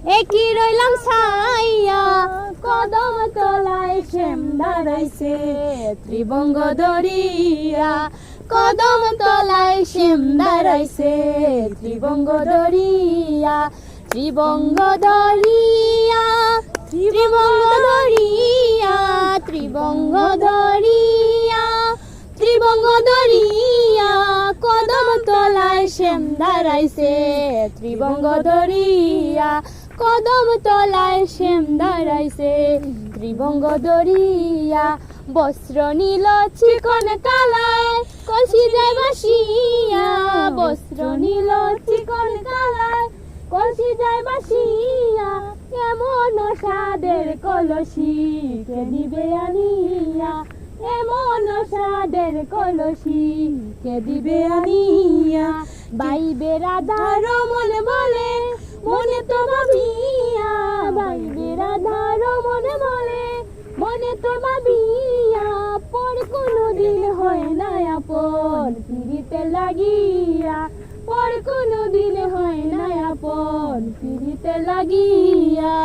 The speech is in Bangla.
একই রইলাম ছাইয়া কদম তলায় শ্যাম দাঁড়াইছে ত্রিবঙ্গ দরিয়া কদম তলায় শ্যাম দাঁড়াইছে ত্রিবঙ্গ দরিয়া ত্রিবঙ্গ দরিয়া ত্রিবঙ্গ দরিয়া ত্রিবঙ্গ দরিয়া ত্রিবঙ্গ দরিয়া কদম তলায় শ্যাম দাঁড়াইছে ত্রিবঙ্গ দরিয়া কদম তলায় শ্যাম দাঁড়াইছে ত্রিবঙ্গ দরিয়া বস্ত্র নীল চিকন কালায় কলসি যায় বাসিয়া বস্ত্র নীল চিকন কালায় কলসি যায় বাসিয়া এমন সাদের কলসি কে দিবে আনিয়া এমন সাদের কলসি কে দিবে আনিয়া বাইবে রাধা রমন বলে মনে তো ভাবিয়া বাইবে রাধা রমন বলে মনে তো ভাবিয়া পর কোনদিন হয় না আপন পিড়িতে লাগিয়া পর কোনদিন হয় না আপন পিড়িতে লাগিয়া।